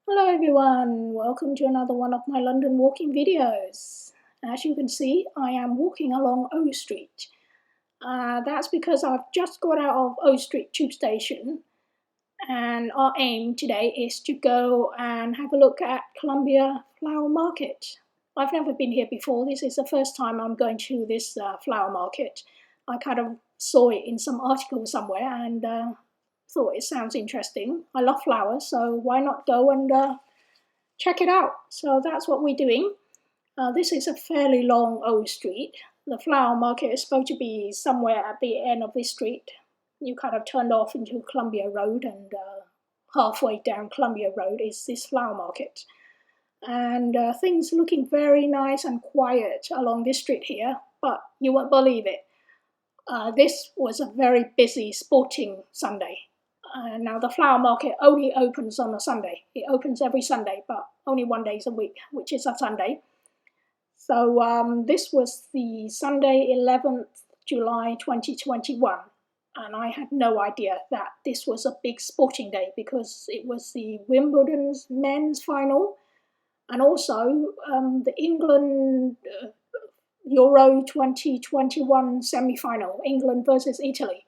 Hello everyone, welcome to another one of my London walking videos. As you can see, I am walking along O Street. That's because I've just got out of O Street tube station, and our aim today is to go and have a look at Columbia Flower Market. I've never been here before. This is the first time I'm going to this flower market. I kind of saw it in some article somewhere and thought it sounds interesting. I love flowers, so why not go and check it out. So that's what we're doing. This is a fairly long old street. The flower market is supposed to be somewhere at the end of this street. You kind of turned off into Columbia Road, and halfway down Columbia Road is this flower market. And things looking very nice and quiet along this street here, but you won't believe it. This was a very busy sporting Sunday. Now the flower market only opens on a Sunday. It opens every Sunday, but only 1 day a week, which is a Sunday. So this was the Sunday 11th July 2021. And I had no idea that this was a big sporting day because it was the Wimbledon's men's final and also the England Euro 2021 semi-final, England versus Italy.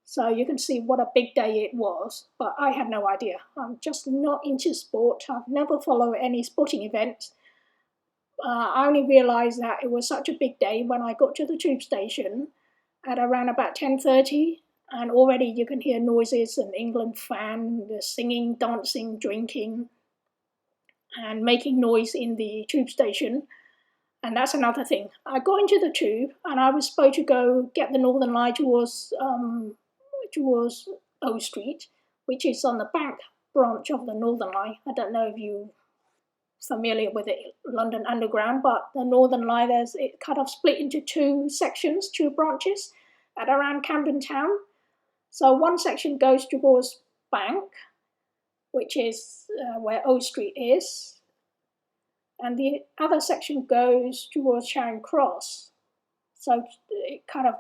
So you can see what a big day it was, but I had no idea. I'm just not into sport. I've never followed any sporting events. I only realised that it was such a big day when I got to the tube station at around about 10:30, and already you can hear noises and England fans singing, dancing, drinking, and making noise in the tube station. And that's another thing. I got into the tube and I was supposed to go get the Northern Line towards O Street, which is on the bank branch of the Northern Line. I don't know if you're familiar with it, London Underground, but the Northern Line, it kind of split into two sections, two branches at around Camden Town. So one section goes towards Bank, which is where O Street is, and the other section goes towards Charing Cross. So it kind of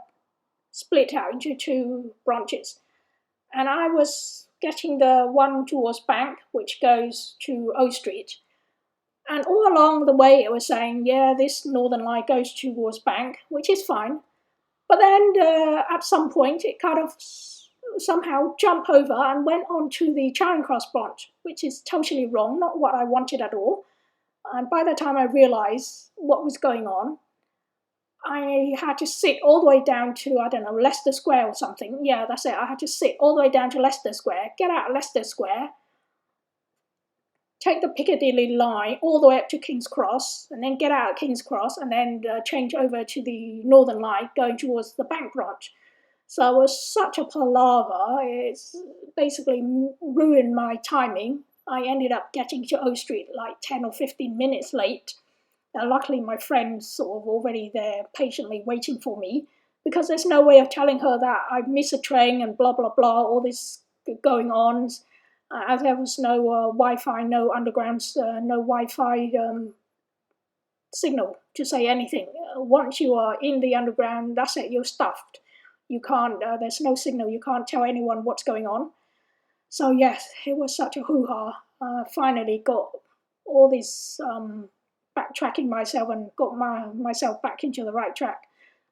split out into two branches. And I was getting the one towards Bank, which goes to O Street. And all along the way it was saying, yeah, this Northern Line goes towards Bank, which is fine. But then at some point it kind of somehow jumped over and went on to the Charing Cross branch, which is totally wrong, not what I wanted at all. And by the time I realised what was going on, I had to sit all the way down to, I don't know, Leicester Square or something. Yeah, that's it. I had to sit all the way down to Leicester Square, get out of Leicester Square, take the Piccadilly line all the way up to King's Cross, and then get out of King's Cross, and then change over to the Northern Line going towards the Bank branch. So it was such a palaver. It's basically ruined my timing. I ended up getting to O Street like 10 or 15 minutes late. Luckily, my friend's sort of already there patiently waiting for me, because there's no way of telling her that I missed a train and blah, blah, blah, all this going on. As there was no Wi-Fi, no undergrounds, no Wi-Fi signal to say anything. Once you are in the underground, that's it, you're stuffed. You can't, there's no signal, you can't tell anyone what's going on. So yes, it was such a hoo-ha. Finally got all this backtracking myself and got myself back into the right track.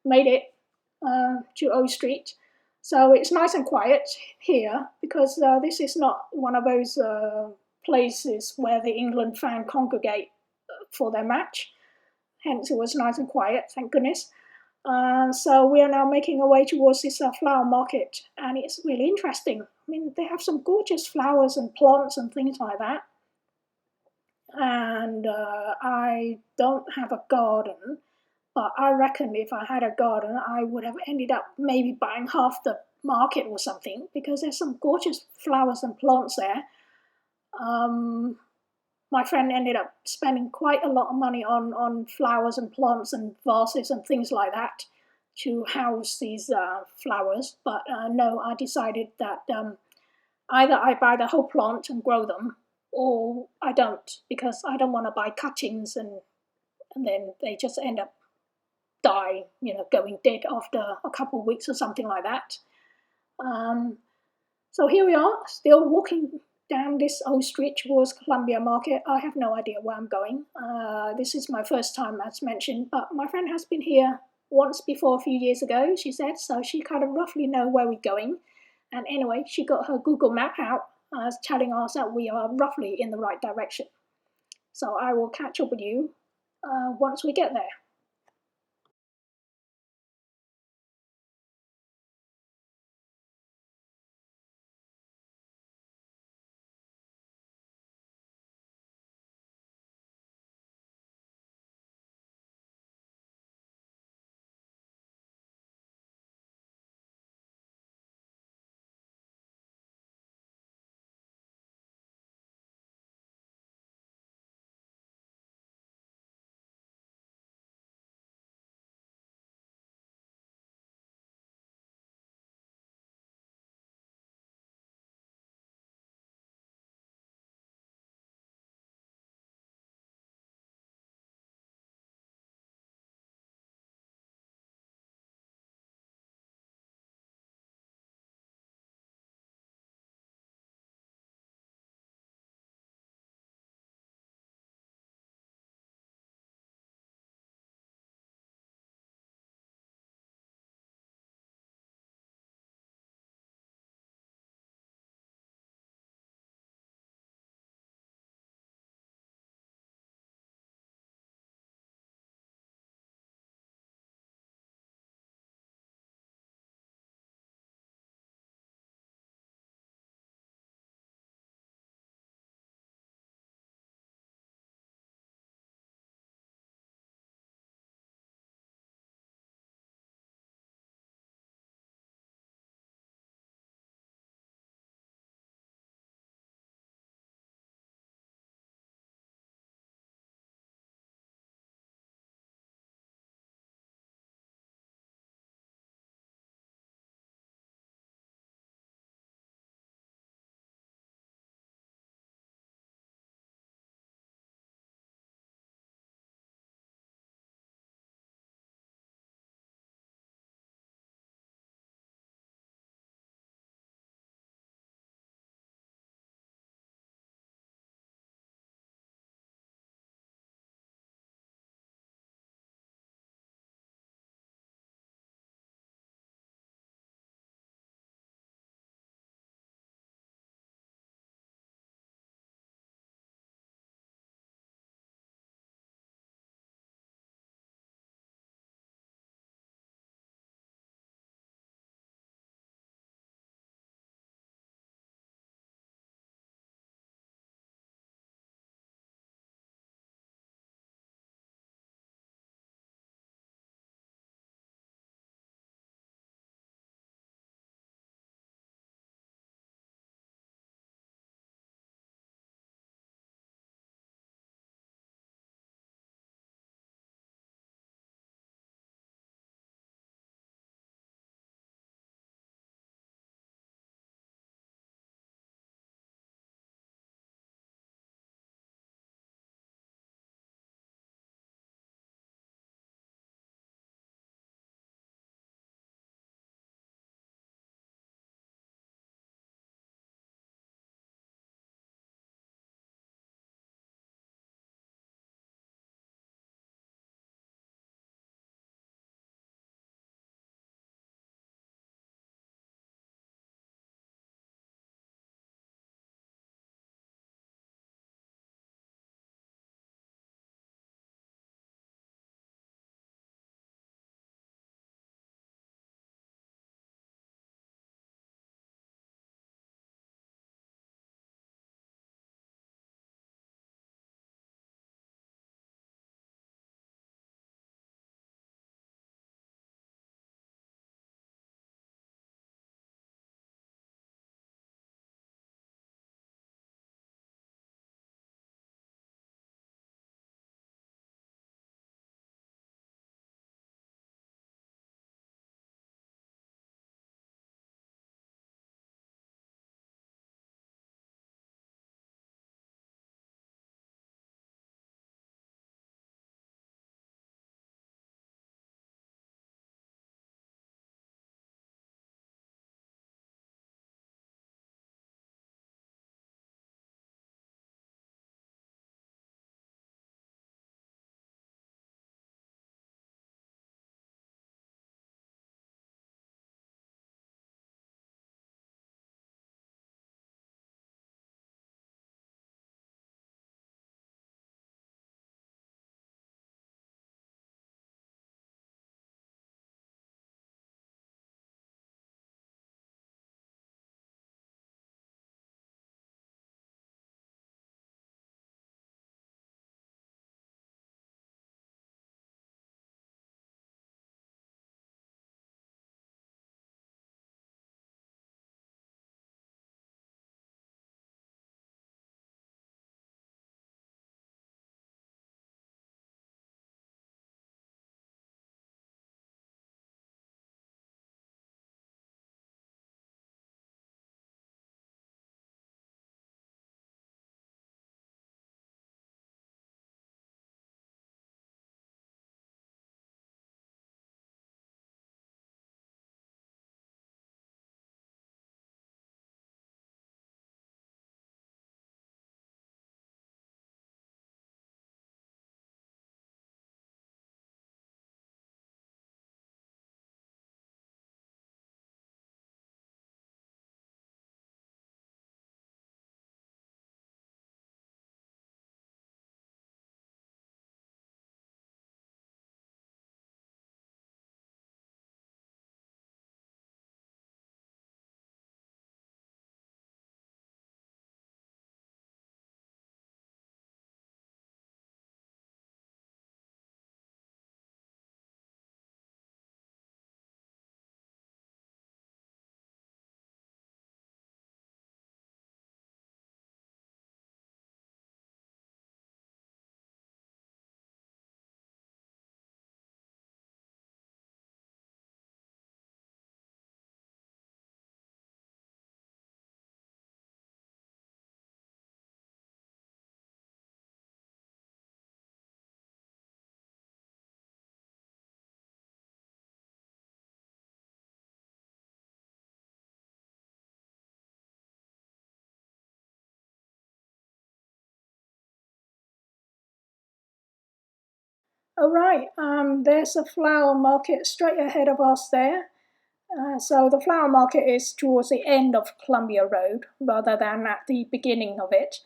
Made it to O Street. So it's nice and quiet here because this is not one of those places where the England fans congregate for their match. Hence it was nice and quiet, thank goodness. So we are now making our way towards this flower market, and it's really interesting. I mean, they have some gorgeous flowers and plants and things like that. And I don't have a garden, but I reckon if I had a garden, I would have ended up maybe buying half the market or something, because there's some gorgeous flowers and plants there. My friend ended up spending quite a lot of money on flowers and plants and vases and things like that to house these flowers. But no, I decided that either I buy the whole plant and grow them, or I don't, because I don't want to buy cuttings and then they just end up dying, going dead after a couple of weeks or something like that. So here we are, still walking Down this ostrich towards Columbia Market. I have no idea where I'm going. This is my first time, as mentioned, but my friend has been here once before a few years ago, she said, so she kind of roughly know where we're going. And anyway, she got her Google map out, telling us that we are roughly in the right direction. So I will catch up with you once we get there. Oh, right, there's a flower market straight ahead of us there. So the flower market is towards the end of Columbia Road rather than at the beginning of it.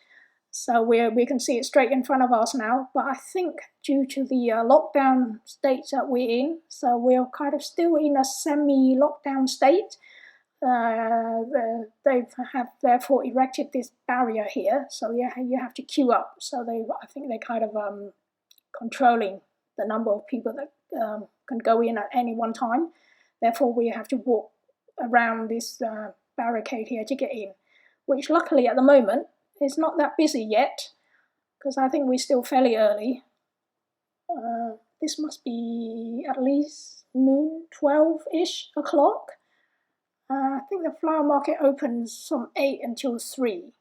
So we can see it straight in front of us now. But I think due to the lockdown state that we're in, so we're kind of still in a semi-lockdown state. They have therefore erected this barrier here, so you have to queue up. So I think they kind of controlling the number of people that can go in at any one time. Therefore, we have to walk around this barricade here to get in, which luckily at the moment is not that busy yet, because I think we're still fairly early. This must be at least noon, 12-ish o'clock. I think the flower market opens from 8 until 3.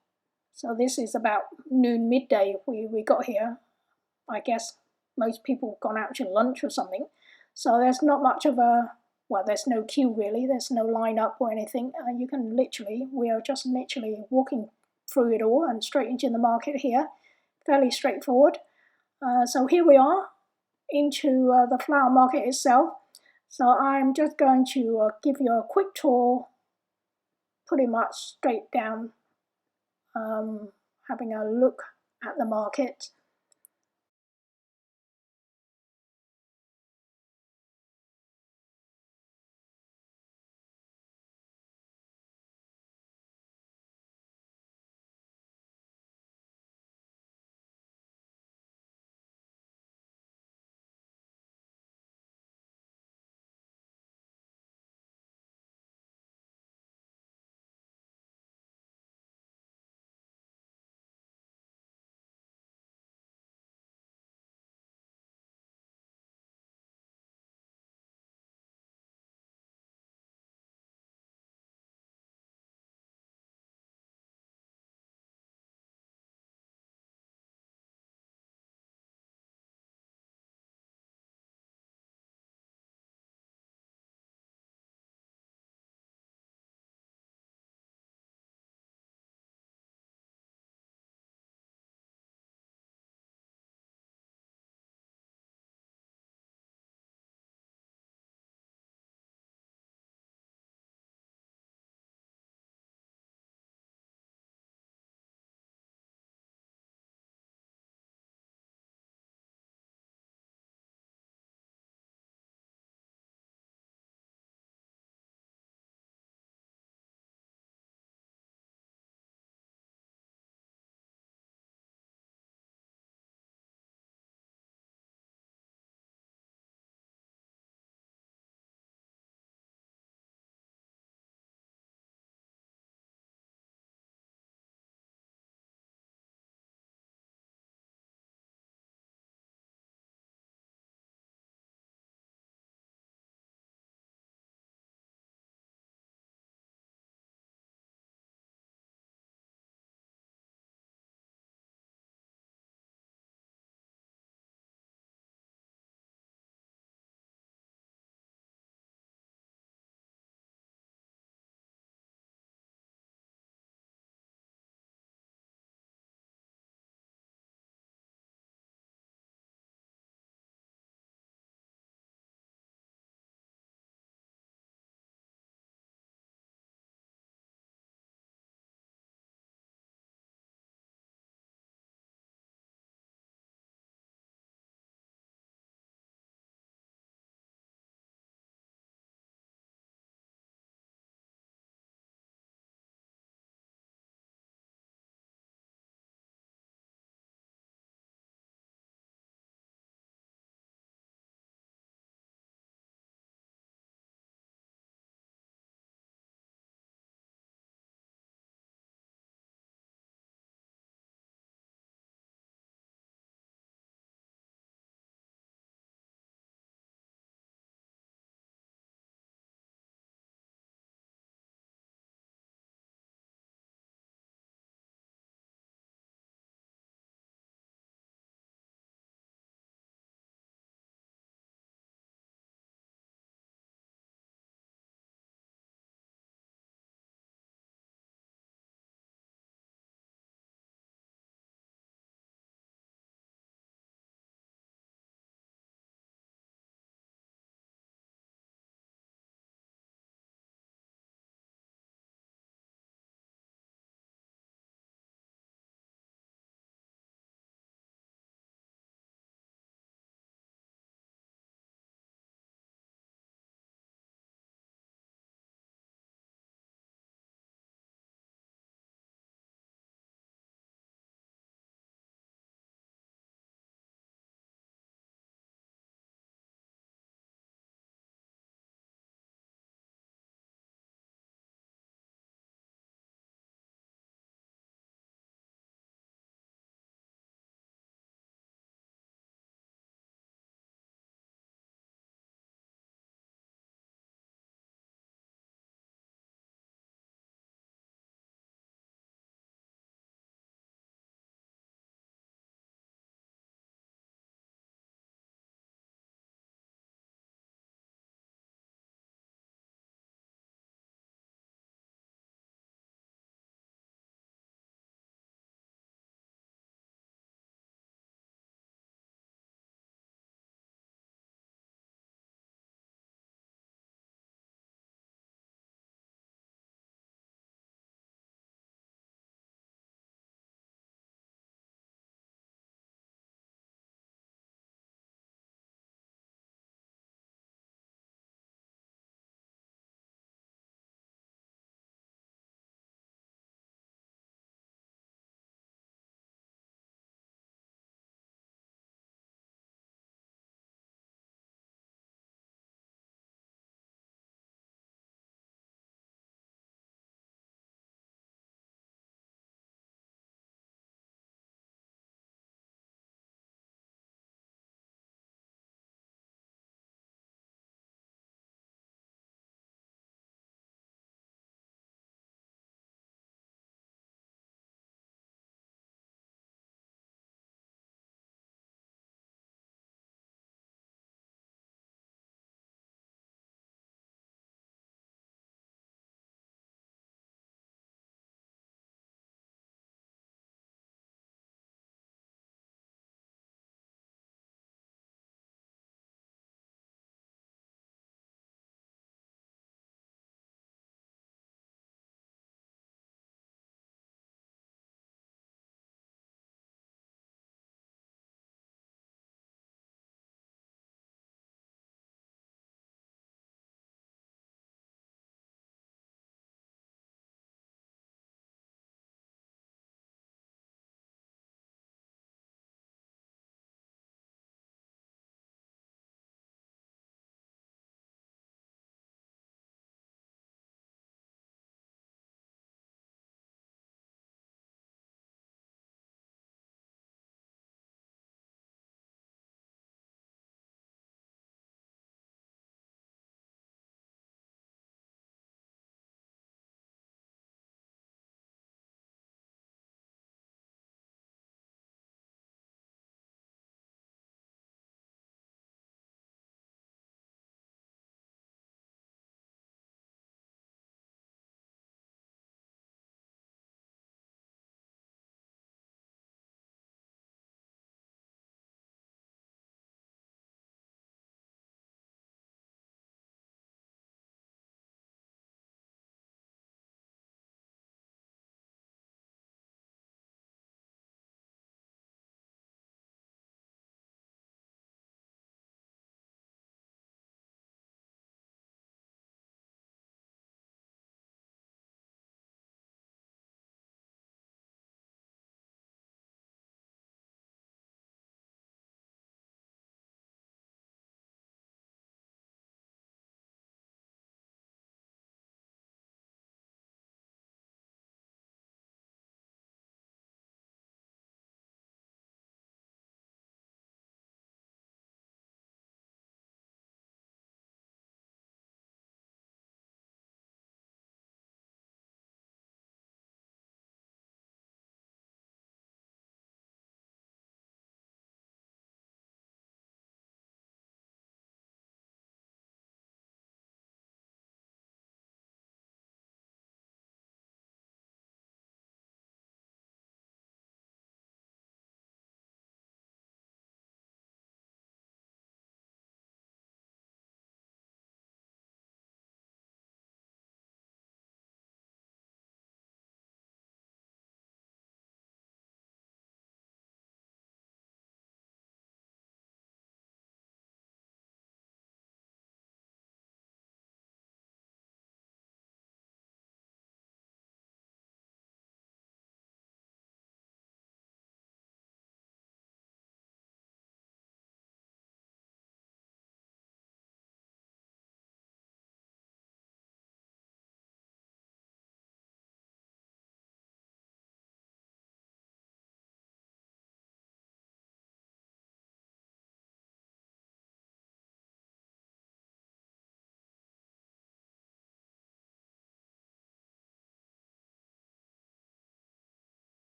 So this is about noon, midday we got here. I guess most people have gone out to lunch or something. So there's not much of a, well, there's no queue really, there's no line up or anything. You can literally, we are just literally walking through it all and straight into the market here. Fairly straightforward. So here we are into the flower market itself. So I'm just going to give you a quick tour, pretty much straight down, having a look at the market.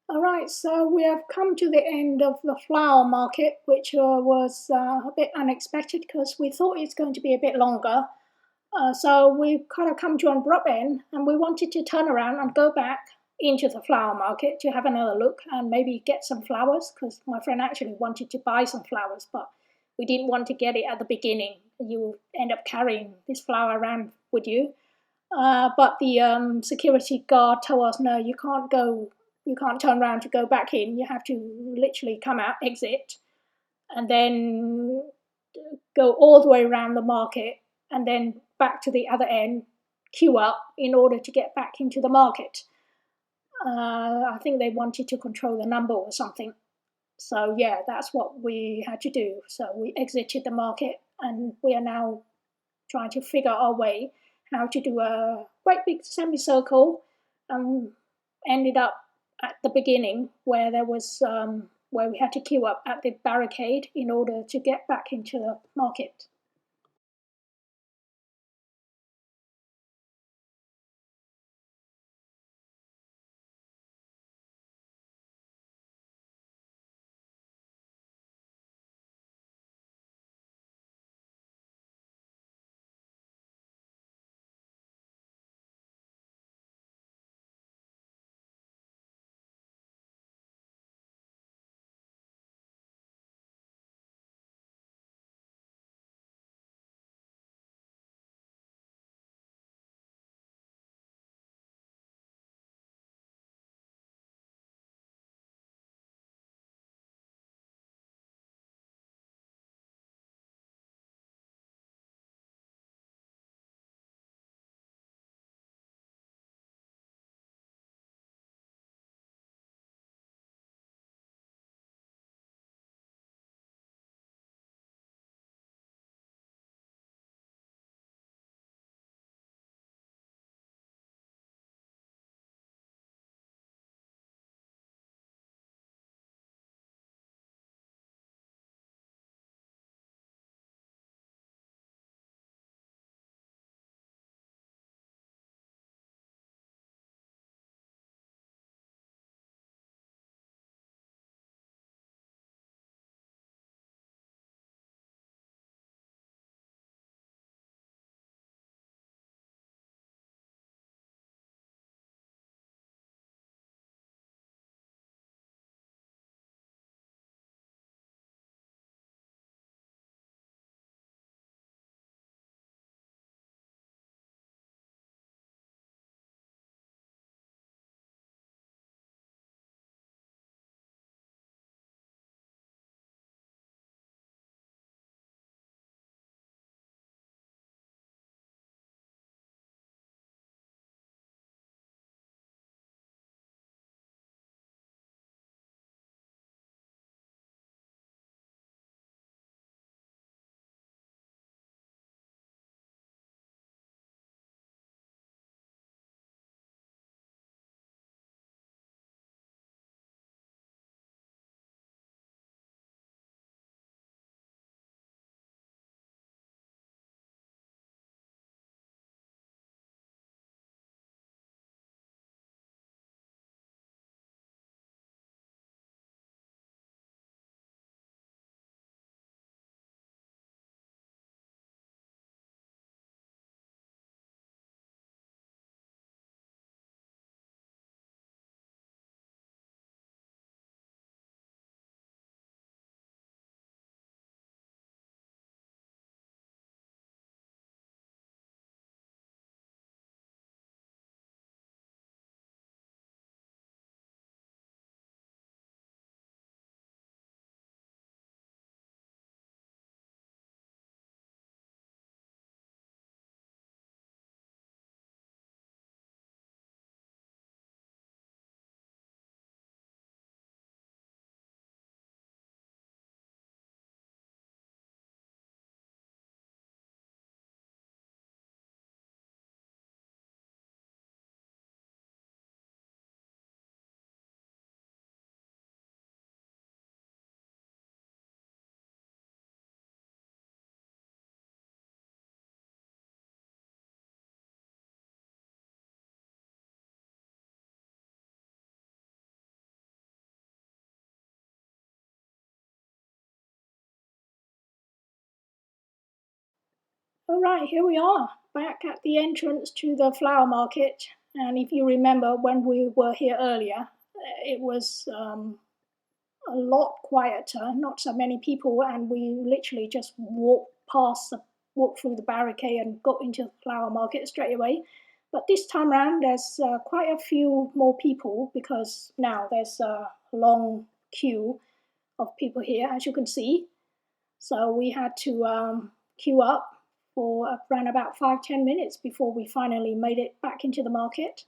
Alright, so we have come to the end of the flower market, which was a bit unexpected because we thought it's going to be a bit longer. So we've kind of come to an abrupt end, and we wanted to turn around and go back into the flower market to have another look and maybe get some flowers, because my friend actually wanted to buy some flowers, but we didn't want to get it at the beginning. You end up carrying this flower around with you. But the security guard told us, no, you can't go, you can't turn around to go back in. You have to literally come out, exit, and then go all the way around the market and then back to the other end, queue up in order to get back into the market. I think they wanted to control the number or something. So yeah, that's what we had to do. So we exited the market, and we are now trying to figure our way how to do a great big semicircle, and ended up at the beginning where there was where we had to queue up at the barricade in order to get back into the market. Alright, here we are, back at the entrance to the flower market. And if you remember when we were here earlier, it was a lot quieter, not so many people, and we literally just walked through the barricade and got into the flower market straight away. But this time around, there's quite a few more people because now there's a long queue of people here, as you can see. So we had to queue up for around about 5-10 minutes before we finally made it back into the market.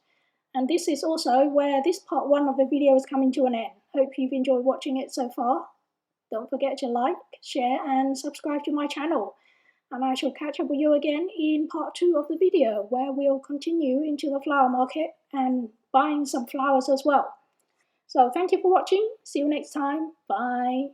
And this is also where this part 1 of the video is coming to an end. Hope you've enjoyed watching it so far. Don't forget to like, share and subscribe to my channel. And I shall catch up with you again in part 2 of the video, where we'll continue into the flower market and buying some flowers as well. So thank you for watching. See you next time. Bye.